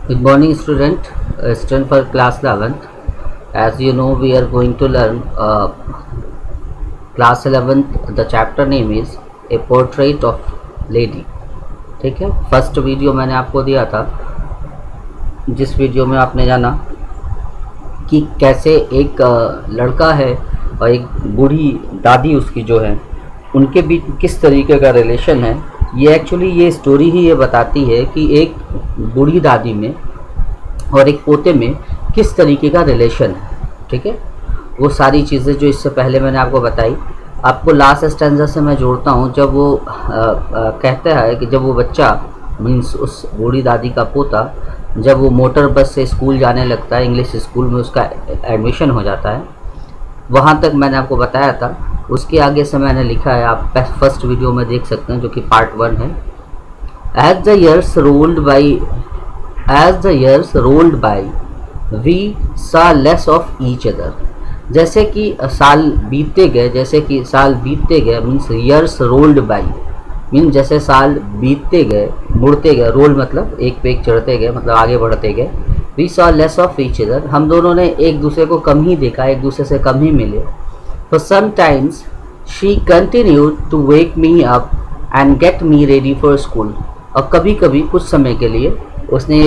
Good morning, student for class 11th. As you know, we are going to learn class 11th. The chapter name is A Portrait of Lady. ठीक है, first video मैंने आपको दिया था, जिस video में आपने जाना कि कैसे एक लड़का है और एक बूढ़ी दादी उसकी जो है, उनके बीच किस तरीके का रिलेशन है। ये एक्चुअली ये स्टोरी ही ये बताती है कि एक बूढ़ी दादी में और एक पोते में किस तरीके का रिलेशन है। ठीक है, वो सारी चीज़ें जो इससे पहले मैंने आपको बताई, आपको लास्ट स्टैंजा से मैं जोड़ता हूँ। जब वो कहता है कि जब वो बच्चा मीन्स उस बूढ़ी दादी का पोता जब वो मोटर बस से स्कूल जाने लगता है, इंग्लिश स्कूल में उसका एडमिशन हो जाता है, वहाँ तक मैंने आपको बताया था। उसके आगे से मैंने लिखा है, आप फर्स्ट वीडियो में देख सकते हैं, जो कि पार्ट 1 है। As the years rolled by, we saw less of each other. जैसे कि साल बीतते गए means years rolled by, means जैसे साल बीतते गए, मुड़ते गए, रोल मतलब एक पे एक चढ़ते गए, मतलब आगे बढ़ते गए। We saw less of each other, हम दोनों ने एक दूसरे को कम ही देखा, एक दूसरे से कम ही मिले। For sometimes she continued to wake me up and get me ready for school. और कभी कभी कुछ समय के लिए उसने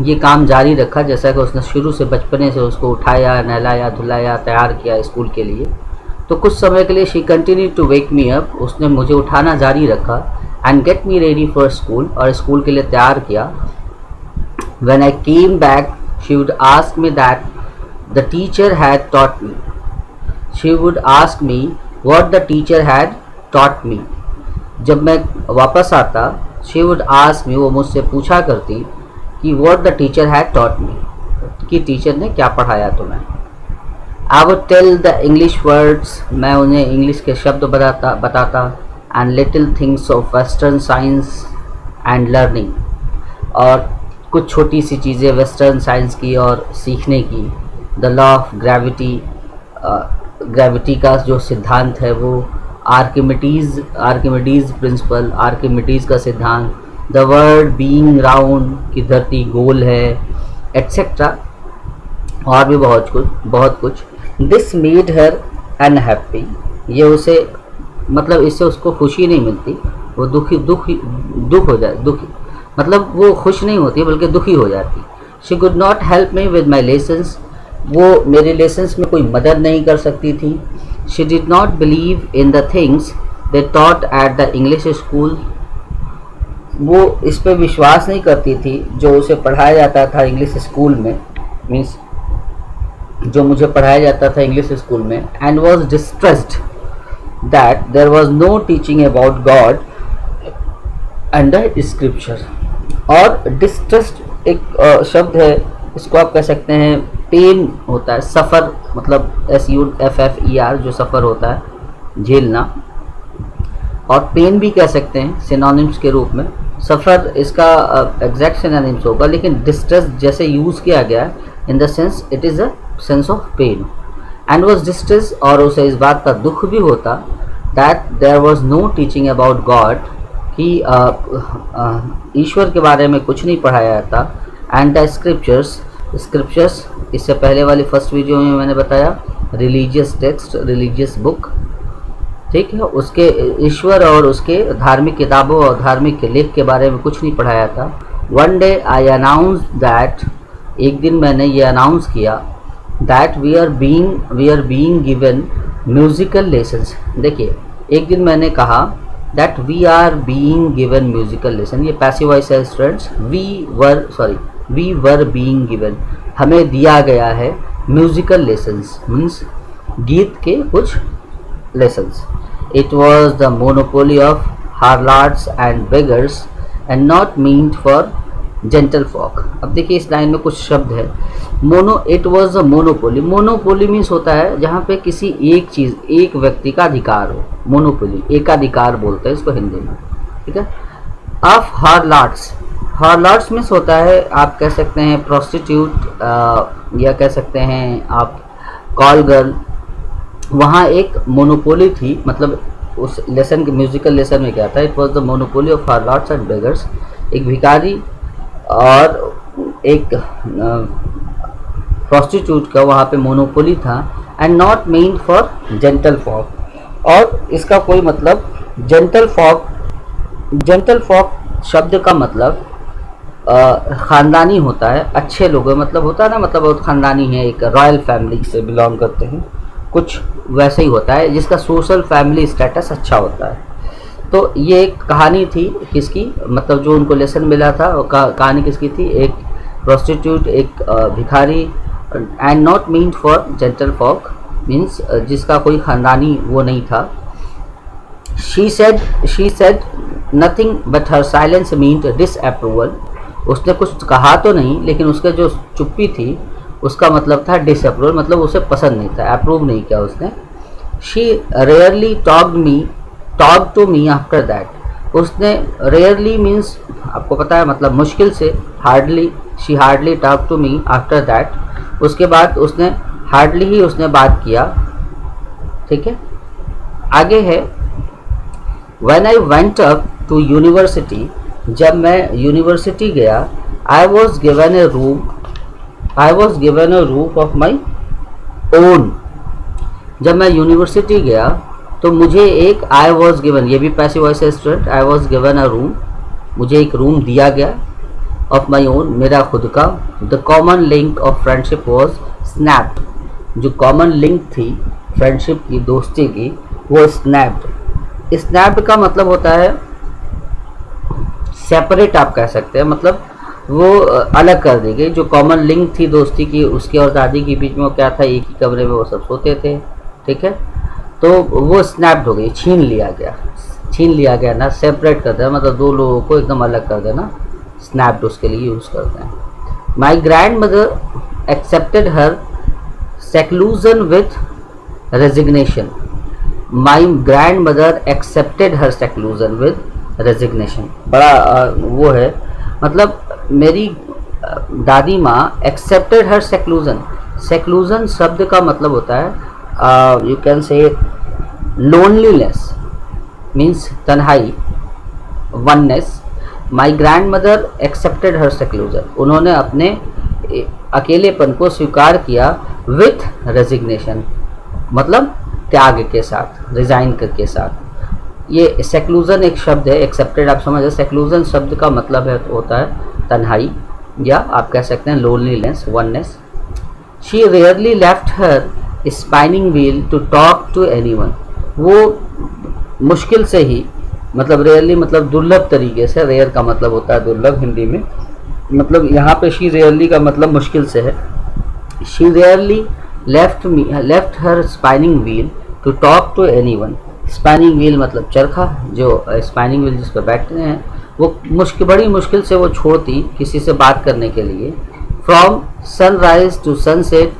ये काम जारी रखा, जैसा कि उसने शुरू से बचपने से उसको उठाया, नहलाया, धुलाया, तैयार किया स्कूल के लिए। तो कुछ समय के लिए she continued to wake me up, उसने मुझे उठाना जारी रखा, and get me ready for school, और स्कूल के लिए तैयार किया। When I came back, she would ask me that the teacher had taught me. She would ask me what the teacher had taught me. जब मैं वापस आता, she would ask me, वो मुझसे पूछा करती कि what the teacher had taught me, कि टीचर ने क्या पढ़ाया तुम्हें। I would tell the English words, मैं उन्हें इंग्लिश के शब्द बताता and little things of western science and learning, और कुछ छोटी सी चीज़ें वेस्टर्न साइंस की और सीखने की। द लॉ ऑफ ग्रेविटी का जो सिद्धांत है वो, आर्किमिडीज़ प्रिंसिपल, आर्किमिडीज़ का सिद्धांत, द वर्ल्ड बीइंग राउंड कि धरती गोल है, एट्सेट्रा, और भी बहुत कुछ। दिस मेड हर अनहैप्पी, ये उसे मतलब इससे उसको खुशी नहीं मिलती, वो दुखी मतलब वो खुश नहीं होती बल्कि दुखी हो जाती। She could not help me with my lessons, वो मेरे लेसन्स में कोई मदद नहीं कर सकती थी। She did not believe in the things they taught at the English school, वो इस पर विश्वास नहीं करती थी जो उसे पढ़ाया जाता था इंग्लिश स्कूल में, मीन्स जो मुझे पढ़ाया जाता था इंग्लिश स्कूल में। And was distressed that there was no teaching about God and the scripture. और डिस्ट्रेस्ड एक शब्द है, इसको आप कह सकते हैं पेन होता है, सफ़र मतलब SUFFER जो सफ़र होता है, झेलना, और पेन भी कह सकते हैं सिनोनिम्स के रूप में। सफ़र इसका एग्जैक्ट सिनोनिम्स होगा, लेकिन डिस्ट्रेस जैसे यूज़ किया गया in the sense it is a sense of pain. And was distress, और उसे इस बात का दुख भी होता that there was no teaching about God, कि ईश्वर के बारे में कुछ नहीं पढ़ाया जाता। एंड द स्क्रिप्चर्स, इससे पहले वाली फर्स्ट वीडियो में मैंने बताया, रिलीजियस टेक्स्ट, रिलीजियस बुक, ठीक है, उसके ईश्वर और उसके धार्मिक किताबों और धार्मिक लेख के बारे में कुछ नहीं पढ़ाया था। One day I announce that, एक दिन मैंने ये अनाउंस किया, that we are being given musical lessons. देखिए, एक दिन मैंने कहा that we are being given musical lesson, ये पैसिव वॉइस है students. We were being given, हमें दिया गया है म्यूजिकल लेसन्स, मीन्स गीत के कुछ lessons. It was the monopoly of harlots and beggars and not meant for gentle folk. अब देखिए इस लाइन में कुछ शब्द है, it was a monopoly. Monopoly means होता है जहाँ पे किसी एक चीज़, एक व्यक्ति का अधिकार हो, मोनोपोली, एकाधिकार बोलते हैं इसको हिंदी में, ठीक है। ऑफ हार्लॉट्स मीन्स होता है, आप कह सकते हैं प्रोस्टिट्यूट, या कह सकते हैं आप कॉल गर्ल। वहाँ एक मोनोपोली थी, मतलब उस लेसन के म्यूजिकल लेसन में क्या था, it was the monopoly of harlots and beggars, एक भिखारी और एक प्रोस्टिट्यूट का वहाँ पे मोनोपोली था, and not meant for gentle folk. और इसका कोई मतलब जेंटल फॉक शब्द का मतलब ख़ानदानी होता है, अच्छे लोग मतलब होता है ना, मतलब बहुत ख़ानदानी है, एक रॉयल फैमिली से बिलोंग करते हैं, कुछ वैसे ही होता है जिसका सोशल फैमिली स्टेटस अच्छा होता है। तो ये एक कहानी थी किसकी, मतलब जो उनको लेसन मिला था, कहानी किसकी थी, एक प्रोस्टिट्यूट, एक भिखारी, and not meant for gentle folk means जिसका कोई ख़ानदानी वो नहीं था। She said nothing but her silence meant disapproval. उसने कुछ कहा तो नहीं, लेकिन उसके जो चुप्पी थी उसका मतलब था डिसअप्रूवल, मतलब उसे पसंद नहीं था, अप्रूव नहीं किया उसने। She rarely talk to me after that. उसने रेयरली मीन्स आपको पता है मतलब मुश्किल से, she hardly talk to me after that. उसके बाद उसने हार्डली ही उसने बात किया, ठीक है। आगे है when I went up to university. जब मैं यूनिवर्सिटी गया, I was given a room of my own. जब मैं यूनिवर्सिटी गया तो मुझे एक आई वॉज गिवन, ये भी पैसिव वॉइस है student, I was given a room, मुझे एक रूम दिया गया, ऑफ माई ओन, मेरा खुद का। The common link of friendship was snapped. जो कॉमन लिंक थी फ्रेंडशिप की, दोस्ती की, वो स्नैप्ड। स्नैप्ड का मतलब होता है सेपरेट, आप कह सकते हैं, मतलब वो अलग कर दी गई। जो कॉमन लिंक थी दोस्ती की, उसके और दादी के बीच में वो क्या था, एक ही कमरे में वो सब सोते थे, ठीक है। तो वो स्नैप्ड हो गई, छीन लिया गया ना, सेपरेट कर देना, मतलब दो लोगों को एकदम अलग कर देना, स्नैप्ड उसके लिए यूज़ करते हैं। माई grandmother accepted her seclusion with resignation. My grandmother accepted her seclusion with resignation. बड़ा वो है, मतलब मेरी दादी माँ एक्सेप्टेड हर सेक्लूजन। सेक्लूजन शब्द का मतलब होता है you can say loneliness, means तन्हाई, oneness. My grandmother accepted her seclusion. उन्होंने अपने अकेलेपन को स्वीकार किया विथ रेजिग्नेशन, मतलब त्याग के साथ, रिजाइन के साथ। ये सेक्लूजन एक शब्द है, एक्सेप्टेड आप समझ, सेक्लूजन शब्द का मतलब है होता है तन्हाई, या आप कह सकते हैं loneliness, oneness. She rarely left her spinning wheel to talk to anyone. वो मुश्किल से ही, मतलब रेयरली मतलब दुर्लभ तरीके से, रेयर का मतलब होता है दुर्लभ हिंदी में, मतलब यहाँ पे शी रेयरली का मतलब मुश्किल से है। She rarely left her spinning wheel to talk to anyone. Spinning wheel मतलब चरखा, जो स्पाइनिंग व्हील जिस पर बैठते हैं, वो बड़ी मुश्किल से वो छोड़ती किसी से बात करने के लिए। From sunrise to sunset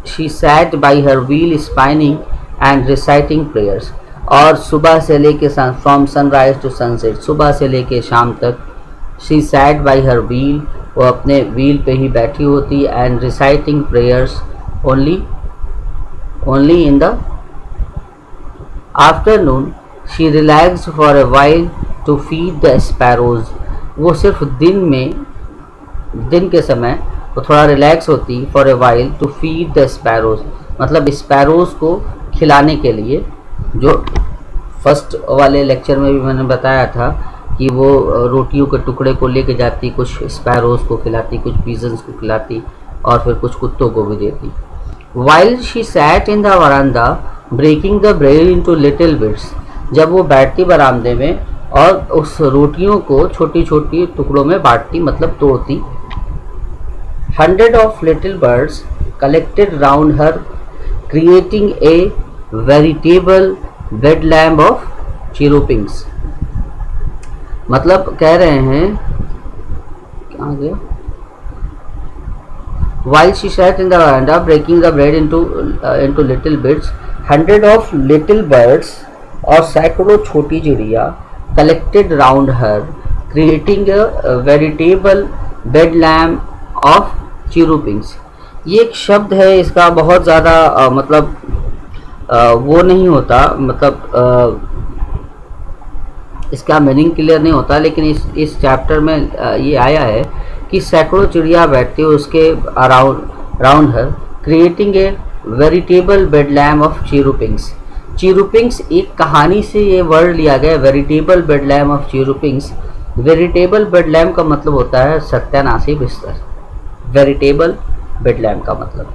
she sat by her wheel spinning and reciting prayers. और सुबह से लेके फ्रॉम सनराइज टू सनसेट, सुबह से लेके शाम तक, she sat by her wheel, वो अपने व्हील पे ही बैठी होती, and reciting prayers only in the afternoon she relax for a while to feed the sparrows. वो सिर्फ दिन के समय वो थोड़ा रिलैक्स होती, for a while to feed the sparrows, मतलब स्पैरोज को खिलाने के लिए। जो फर्स्ट वाले लेक्चर में भी मैंने बताया था कि वो रोटियों के टुकड़े को लेके जाती, कुछ स्पैरोज को खिलाती, कुछ पीजन्स को खिलाती, और फिर कुछ कुत्तों को भी देती। While she sat in the veranda breaking the bread into little bits. जब वो बैठती बरामदे में और उस रोटियों को छोटी छोटी टुकड़ों में बांटती, मतलब तोड़ती। 100 of little birds collected round her, creating a veritable bedlam of chirrupings। मतलब कह रहे हैं, कहाँ गया? While she sat in the veranda breaking the bread into little bits, 100 of little birds और सैकड़ों छोटी चिड़िया collected round her, creating a veritable bedlam of chirrupings। ये एक शब्द है, इसका बहुत ज़्यादा मतलब वो नहीं होता, मतलब इसका मीनिंग क्लियर नहीं होता, लेकिन इस चैप्टर में ये आया है कि सैकड़ों चिड़िया बैठती उसके around her, creating a veritable bedlam of chirrupings. Chirrupings एक कहानी से ये वर्ड लिया गया, veritable bedlam of chirrupings. Veritable bedlam का मतलब होता है सत्यानाशी बिस्तर, वेरिटेबल बेडलैम का मतलब।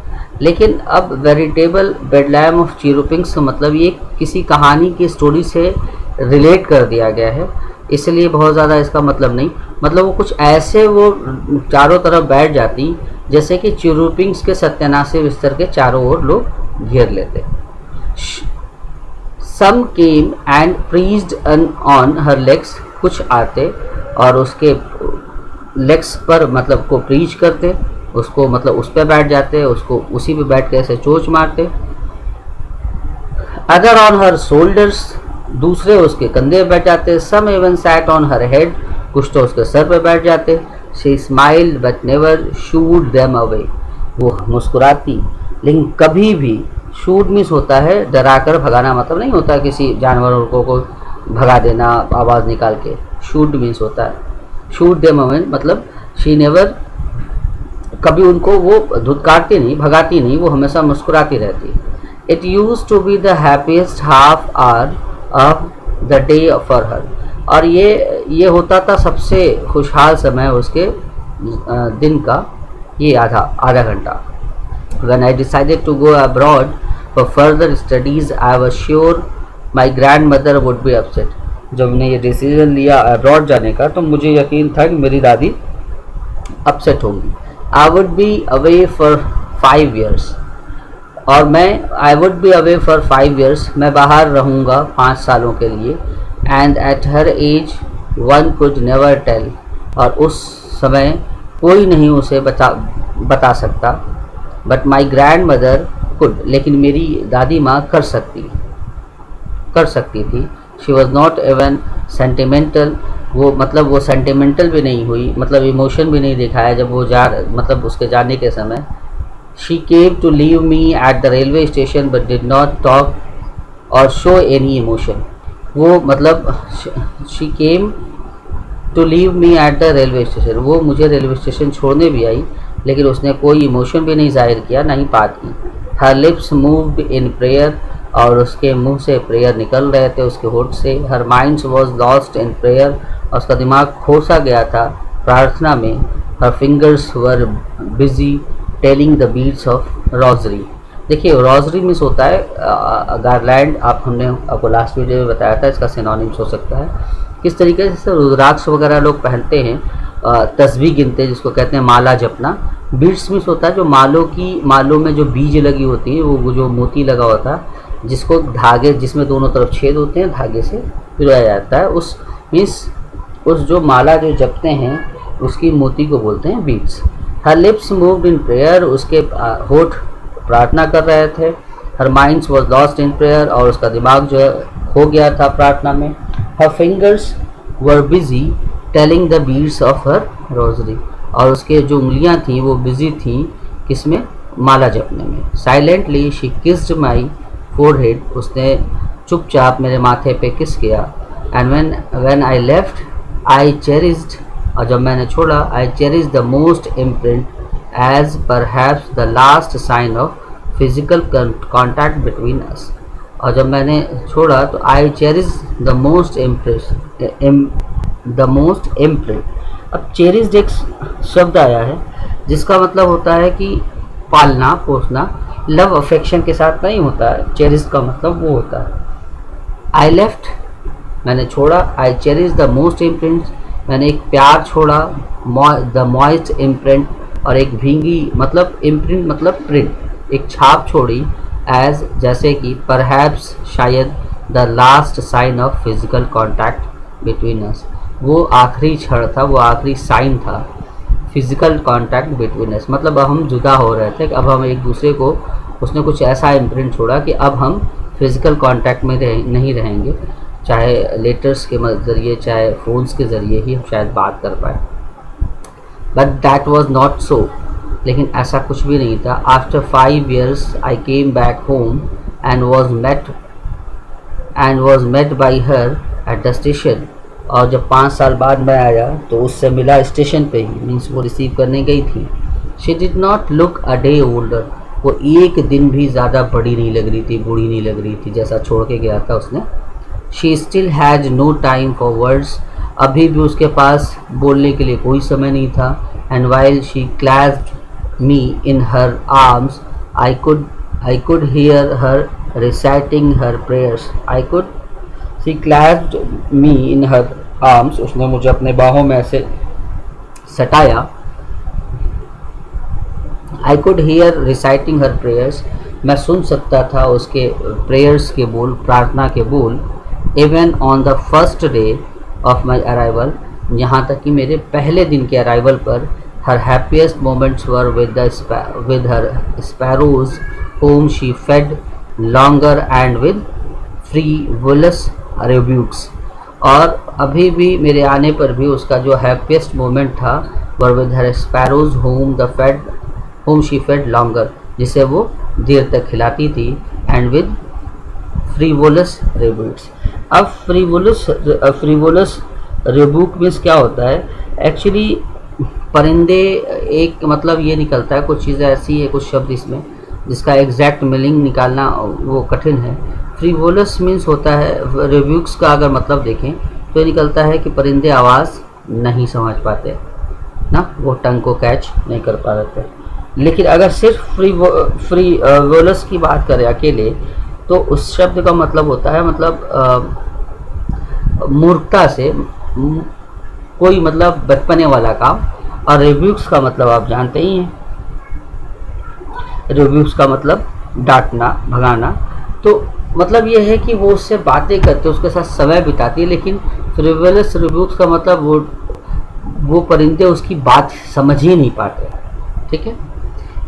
लेकिन अब वेरिटेबल बेडलैम ऑफ चीरूपिंग्स का मतलब ये किसी कहानी की स्टोरी से रिलेट कर दिया गया है, इसलिए बहुत ज़्यादा इसका मतलब नहीं। मतलब वो कुछ ऐसे वो चारों तरफ बैठ जाती जैसे कि चीरूपिंग्स के सत्यानाशी बिस्तर के चारों ओर लोग घेर लेते। Some came and perched on her legs, कुछ आते और उसके लेग्स पर मतलब को प्रीच करते, उसको मतलब उस पर बैठ जाते, उसको उसी पे बैठ के ऐसे चोंच मारते। अदर ऑन हर शोल्डर्स, दूसरे उसके कंधे पे बैठ जाते। Some even sat on her head, कुछ तो उसके सर पे बैठ जाते। She smiled but never shooed them away, वो मुस्कुराती लेकिन कभी भी, शूड मीन्स होता है डराकर भगाना, मतलब नहीं होता किसी जानवरों को भगा देना आवाज़ निकाल के। शूड मीन्स होता है शूड देम अवे, मतलब शी नेवर, कभी उनको वो धुतकारती नहीं, भगाती नहीं, वो हमेशा मुस्कुराती रहती। It use to be the happiest half hour of the day for her, और ये होता था सबसे खुशहाल समय उसके दिन का, ये आधा घंटा। When I decided to go abroad for further studies, I was sure my grandmother would be upset. जब मैंने ये डिसीजन लिया अब्रॉड जाने का तो मुझे यकीन था कि मेरी दादी अपसेट होंगी। I would be away for 5 years, और I would be away for 5 years, मैं बाहर रहूँगा 5 सालों के लिए। And at her age one could never tell, और उस समय कोई नहीं उसे बता सकता। But my grandmother could, लेकिन मेरी दादी माँ कर सकती थी। She was not even sentimental, वो मतलब वो सेंटिमेंटल भी नहीं हुई, मतलब इमोशन भी नहीं दिखाया जब वो मतलब उसके जाने के समय। She came to leave me at the railway station but did not talk or show any emotion, वो मतलब she came to leave me at the railway station, वो मुझे रेलवे स्टेशन छोड़ने भी आई लेकिन उसने कोई इमोशन भी नहीं जाहिर किया, ना ही बात की। Her lips moved in prayer, और उसके मुंह से प्रेयर निकल रहे थे, उसके होठ से। Her mind was lost in prayer, और उसका दिमाग खोसा गया था प्रार्थना में। Her fingers were busy telling the beads of rosary। देखिए रोजरी मीन्स होता है गारलैंड, हमने आपको लास्ट वीडियो में बताया था, इसका सिनोनिम्स हो सकता है। किस तरीके से रुद्राक्ष वगैरह लोग पहनते हैं, तस्बीह गिनते हैं, जिसको कहते हैं माला जपना। बीड्स मीन्स होता है जो मालों में जो बीज लगी होती है, वो जो मोती लगा होता है, जिसको धागे, जिसमें दोनों तरफ छेद होते हैं, धागे से पिरोया जाता है, उस मीन्स उस जो माला जो जपते हैं उसकी मोती को बोलते हैं beads. Her lips moved in prayer, उसके होठ प्रार्थना कर रहे थे। Her minds was lost in prayer, और उसका दिमाग जो है खो गया था प्रार्थना में। हर fingers were busy telling the beads of her rosary, और उसके जो उंगलियां थीं वो बिजी थीं किसमें, माला जपने में। Silently she kissed my forehead, उसने चुपचाप मेरे माथे पे किस किया। And when I left I cherished, और जब मैंने छोड़ा, I cherished the most imprint as perhaps the last sign of physical contact between us, और जब मैंने छोड़ा तो I cherish the most imprint. अब चेरिज्ड एक शब्द आया है जिसका मतलब होता है कि पालना पोसना, लव अफेक्शन के साथ नहीं होता है। चेरिज्ड का मतलब वो होता है। आई लेफ्ट, मैंने छोड़ा। आई चेरिज द मोस्ट इम्प्रिंट, मैंने एक प्यार छोड़ा। द मॉइस्ट इम्प्रिंट, और एक भींगी, मतलब इम्प्रिंट मतलब प्रिंट, एक छाप छोड़ी। एज जैसे कि परहैप्स शायद, the last sign of physical contact between us, वो आखिरी क्षण था, वो आखिरी साइन था फिजिकल कॉन्टैक्ट बिटवीन अस, मतलब अब हम जुदा हो रहे थे, अब हम एक दूसरे को, उसने कुछ ऐसा इम्प्रिंट छोड़ा कि अब हम फिजिकल कॉन्टैक्ट में नहीं रहेंगे, चाहे लेटर्स के ज़रिए चाहे फ़ोन्स के ज़रिए ही हम शायद बात कर पाए। But that was not so, लेकिन ऐसा कुछ भी नहीं था। After 5 years I came back home and was met by her at the station, और जब 5 साल बाद मैं आया तो उससे मिला स्टेशन पे ही, मीन्स वो रिसीव करने गई थी। She did not look a day older, वो एक दिन भी ज़्यादा बड़ी नहीं लग रही थी, बूढ़ी नहीं लग रही थी जैसा छोड़ के गया था उसने। She still has no time for words, अभी भी उसके पास बोलने के लिए कोई समय नहीं था। And while she clasped me in her arms I could hear her reciting her prayers. She clasped me in her arms. उसने मुझे अपने बाहों में ऐसे सटाया। I could hear reciting her prayers. मैं सुन सकता था उसके प्रेयर्स के बोल, प्रार्थना के बोल। Even on the first day of my arrival, यहाँ तक कि मेरे पहले दिन के अराइवल पर, her happiest moments were with her sparrows whom she fed longer and with frivolous rebukes. और अभी भी मेरे आने पर भी उसका जो हैप्पीएस्ट मोमेंट था were with her sparrows whom she fed longer, जिसे वो देर तक खिलाती थी, and with frivolous rebukes. अब frivolous rebuke मीन्स क्या होता है? एक्चुअली परिंदे, एक मतलब ये निकलता है, कुछ चीज़ें ऐसी है, कुछ शब्द इसमें जिसका एग्जैक्ट मीनिंग निकालना वो कठिन है। फ्रीवोलस मीन्स होता है, रिव्यूक्स का अगर मतलब देखें तो ये निकलता है कि परिंदे आवाज़ नहीं समझ पाते ना, वो टंग को कैच नहीं कर पा रहे थे। लेकिन अगर सिर्फ फ्रीवोलस की बात करें अकेले, तो उस शब्द का मतलब होता है, मतलब मूर्खता से कोई मतलब बचपने वाला काम। और रिव्यूक्स का मतलब आप जानते ही हैं, रिव्यूज का मतलब डांटना, भगाना। तो मतलब ये है कि वो उससे बातें करते, उसके साथ समय बिताती है, लेकिन फ्रिवोलस रिव्यूज का मतलब वो परिंदे उसकी बात समझ ही नहीं पाते। ठीक है।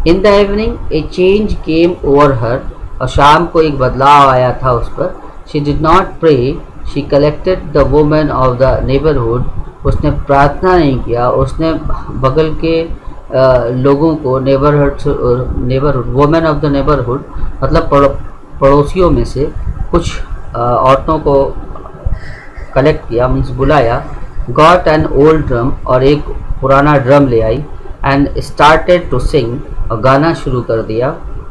In the evening a change came over her, और शाम को एक बदलाव आया था उस पर। She did not pray, she collected the women of the neighbourhood, उसने प्रार्थना नहीं किया, उसने बगल के लोगों को, neighbourhood women of the neighbourhood मतलब पड़ोसियों में से कुछ औरतों को कलेक्ट किया, मीन्स बुलाया। गॉट एन ओल्ड ड्रम, और एक पुराना ड्रम ले आई। एंड स्टार्टेड टू सिंग, और गाना शुरू कर दिया।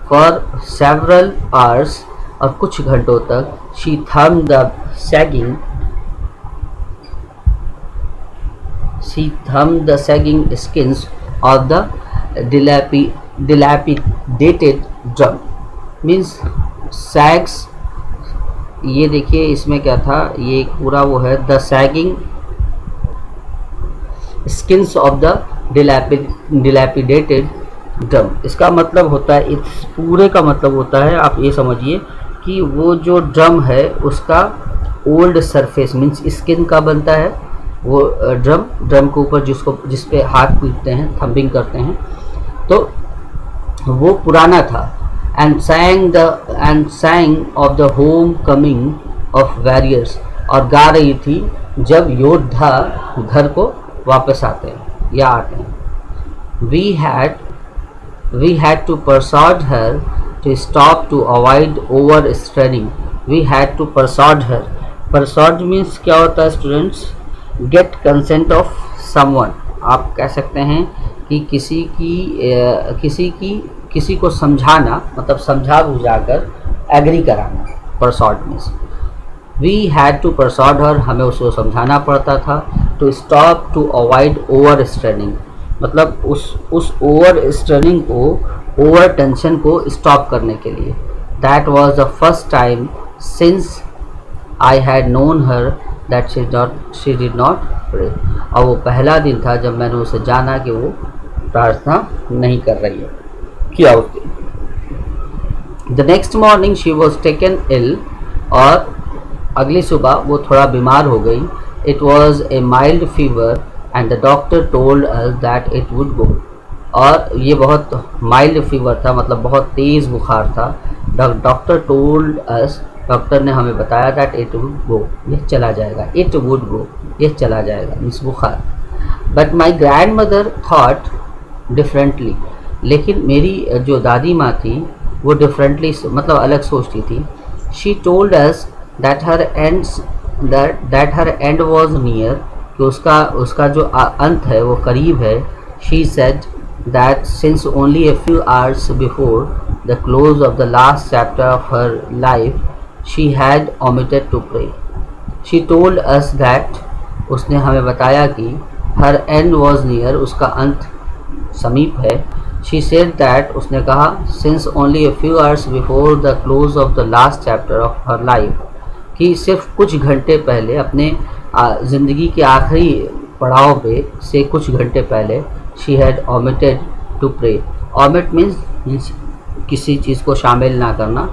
फॉर सेवरल आवर्स, और कुछ घंटों तक। शी थम the sagging skins of the dilapidated drum, means sags। ये देखिए इसमें क्या था, ये एक पूरा वो है, the sagging skins of the dilapidated drum। इसका मतलब होता है, इस पूरे का मतलब होता है, आप ये समझिए कि वो जो ड्रम है उसका ओल्ड सरफेस, मीन्स स्किन का बनता है वो ड्रम के ऊपर जिस पे हाथ पीटते हैं, थंबिंग करते हैं, तो वो पुराना था। And sang of the home coming of warriors, और गा रही थी जब योद्धा घर को वापस आते हैं या आते हैं। We had to persuade her to stop to avoid overstraining। We had to persuade her। persuade means क्या होता है students? Get consent of someone. आप कह सकते हैं कि किसी को समझाना, मतलब समझा बुझाकर एग्री कराना। Persuade means we had to persuade her, हमें उसको समझाना पड़ता था। To stop to avoid overstraining, मतलब उस ओवर स्ट्रेनिंग को, ओवर टेंशन को स्टॉप करने के लिए। That was the first time since I had known her that she did not pray। और वो पहला दिन था जब मैंने उसे जाना कि वो प्रार्थना नहीं कर रही है, किया उसने। The next morning she was taken ill, और अगली सुबह वो थोड़ा बीमार हो गई। It was a mild fever and the doctor told us that it would go। और ये बहुत माइल्ड फीवर था, मतलब बहुत तेज़ बुखार था। डॉक्टर टोल्ड अस, डॉक्टर ने हमें बताया दैट इट वुड गो, यह चला जाएगा। इट वुड गो, यह चला जाएगा, मीन्स बुखार। But my grand mother thought differently, लेकिन मेरी जो दादी माँ थी वो डिफरेंटली मतलब अलग सोचती थी। She told us that her that her end was near, कि उसका जो अंत है वो करीब है. She said that since only a few hours before the close of the last chapter of her life she had omitted to pray. She told us that, उसने हमें बताया कि her end was near, उसका अंत समीप है. She said that, उसने कहा, since only a few hours before the close of the last chapter of her life, कि सिर्फ कुछ घंटे पहले, अपने ज़िंदगी के आखिरी पड़ाव पे से कुछ घंटे पहले, she had omitted to pray. omit means किसी चीज़ को शामिल ना करना,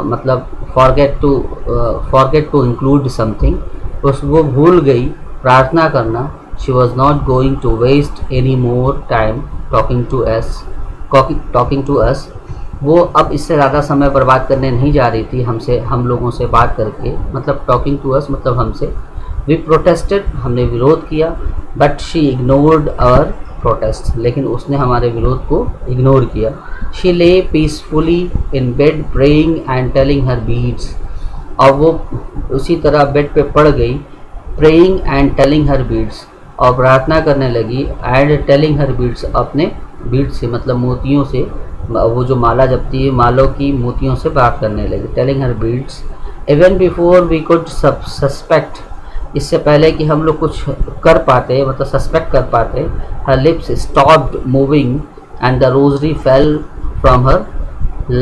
मतलब forget to include something. वो भूल गई प्रार्थना करना. She was not going to waste any more time talking to us. वो अब इससे ज़्यादा समय बर्बाद करने नहीं जा रही थी हम लोगों से बात करके, मतलब talking to us मतलब हमसे. We protested, हमने विरोध किया, but she ignored our protest, लेकिन उसने हमारे विरोध को इग्नोर किया. She lay peacefully in bed praying and telling her beads. और वो उसी तरह बेड पे पड़ गई, praying and telling her beads, और प्रार्थना करने लगी, and telling her beads, अपने बीड से मतलब मोतियों से, वो जो माला जपती है मालों की मोतियों से बात करने लगी. telling her beads even before we could suspect, इससे पहले कि हम लोग कुछ कर पाते, मतलब सस्पेक्ट कर पाते. her lips stopped moving and the rosary fell from her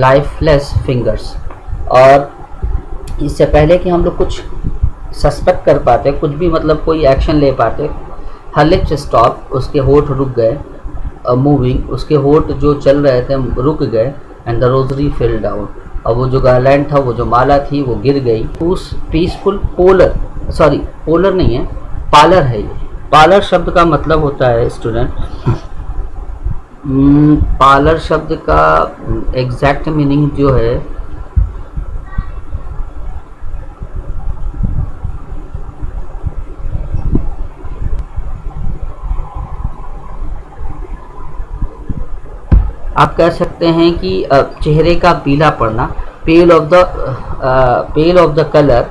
lifeless fingers. और इससे पहले कि हम लोग कुछ सस्पेक्ट कर पाते, कुछ भी मतलब कोई एक्शन ले पाते, her lips stopped, उसके होठ रुक गए, मूविंग, उसके होठ जो चल रहे थे रुक गए, and the rosary fell down, और वो जो गार्लैंड था, वो जो माला थी, वो गिर गई. पीसफुल पोलर नहीं है, पालर है ये. पालर शब्द का मतलब होता है स्टूडेंट, पालर शब्द का एग्जैक्ट मीनिंग जो है, आप कह सकते हैं कि चेहरे का पीला पड़ना, pale of the colour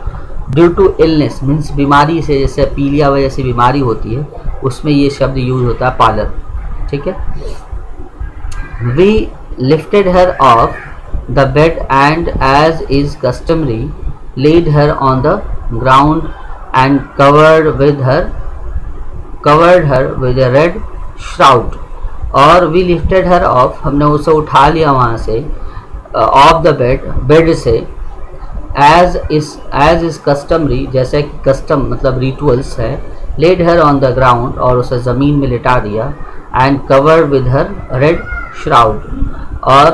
due to illness, means बीमारी से, जैसे पीलिया वजह से बीमारी होती है, उसमें ये शब्द यूज होता है पालर. ठीक है. We lifted her off the bed and as is customary laid her on the ground and covered her with a red shroud. और वी लिफ्टेड हर ऑफ, हमने उसे उठा लिया वहाँ से, ऑफ द बेड से, एज इज कस्टमरी, जैसे कि कस्टम मतलब रिचुअल्स है, laid her on the ground, और उसे ज़मीन में लिटा दिया, and covered with her red shroud, और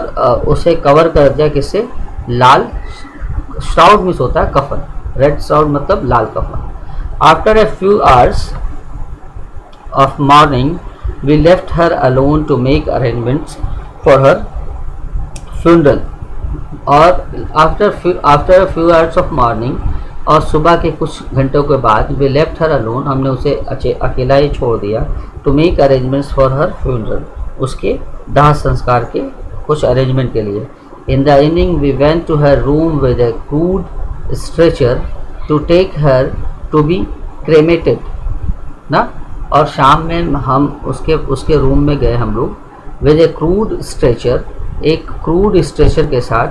उसे कवर कर दिया किससे, लाल. श्राउड मीन्स होता है कफन, रेड श्राउड मतलब लाल कफन. After a few hours of morning we left her alone to make arrangements for her funeral. और after a few hours of morning, और सुबह के कुछ घंटों के बाद, we left her alone, हमने उसे अकेला ही छोड़ दिया, to make arrangements for her funeral, उसके दाह संस्कार के कुछ अरेंजमेंट के लिए. In the evening we went to her room with a crude stretcher to take her to be cremated ना. और शाम में हम उसके रूम में गए हम लोग, विद ए क्रूड स्ट्रेचर, एक क्रूड स्ट्रेचर के साथ,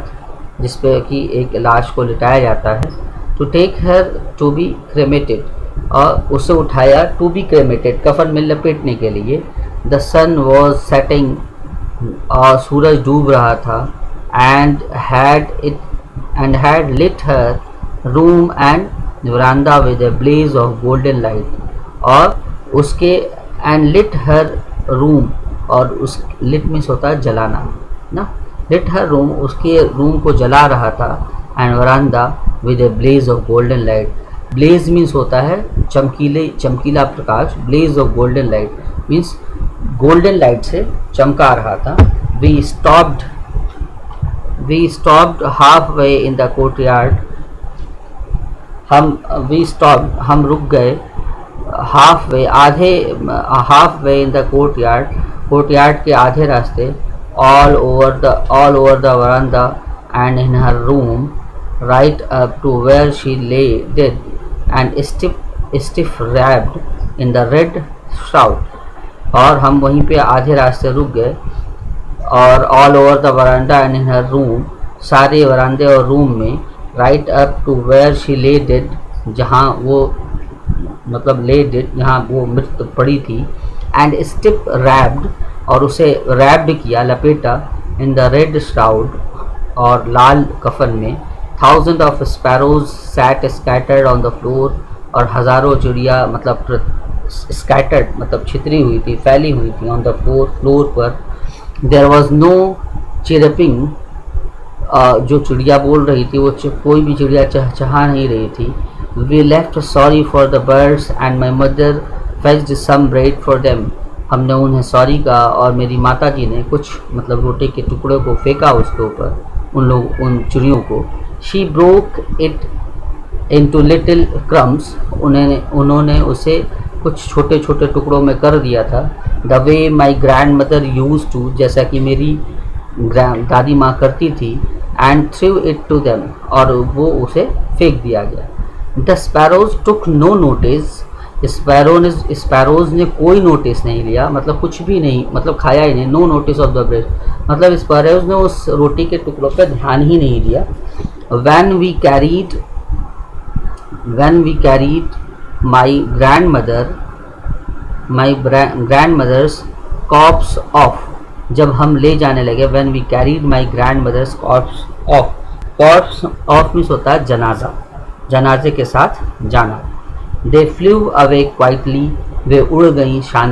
जिस पे कि एक लाश को लिटाया जाता है, to take her to be cremated, और उसे उठाया टू बी क्रेमेटेड, कफन में लपेटने के लिए. द सन वॉज सेटिंग, और सूरज डूब रहा था, and had lit her room and veranda with a blaze of golden light, और उसके एंड लिट हर रूम, और उस लिट मीन्स होता है जलाना ना, लिट हर रूम, उसके रूम को जला रहा था, and veranda with a blaze of golden light. Blaze means होता है चमकीला प्रकाश, blaze of golden light means golden light से चमका रहा था. We stopped half way in the courtyard, हम रुक गए, half way in the courtyard के आधे रास्ते, all over the veranda and in her room, right up to where she lay dead, and stiff wrapped in the red shroud. और हम वहीं पे आधे रास्ते रुक गए और all over the veranda and in her room, सारे वरांदे और रूम में, right up to where she lay dead, जहाँ वो मतलब ले डेड जहाँ वो मृत पड़ी थी, एंड स्टिफ रैप्ड और उसे रैप्ड किया, लपेटा, इन द रेड श्राउड और लाल कफन में। Thousand of sparrows sat scattered on the floor, और हज़ारों चिड़िया मतलब स्कैटर्ड मतलब छितरी हुई थी, फैली हुई थी ऑन द फ्लोर पर। देयर वॉज नो चिरपिंग, जो चिड़िया बोल रही थी वो कोई भी चिड़िया चहचहा नहीं रही थी। We left sorry for the birds and my mother fetched some bread for them, हमने उन्हें सॉरी कहा और मेरी माता जी ने कुछ मतलब रोटी के टुकड़े को फेंका उसके ऊपर, उन चिड़ियों को। She broke it into little crumbs, उन्होंने उसे कुछ छोटे छोटे टुकड़ों में कर दिया था। The way my grandmother use to, जैसा कि मेरी दादी माँ करती थी। And threw it to them, और वो उसे फेंक दिया गया। The sparrows took no notice, स्पैरोज ने कोई नोटिस नहीं लिया, मतलब कुछ भी नहीं, मतलब खाया ही नहीं। No notice of the bread, मतलब स्पैरोज ने उस रोटी के टुकड़ों पर ध्यान ही नहीं दिया। When we carried my grandmother's corpse off, जब हम ले जाने लगे, when we carried my grandmother's corpse off means होता है जनाजा, जनाजे के साथ जाना। They flew away quietly, वे उड़ गई शांति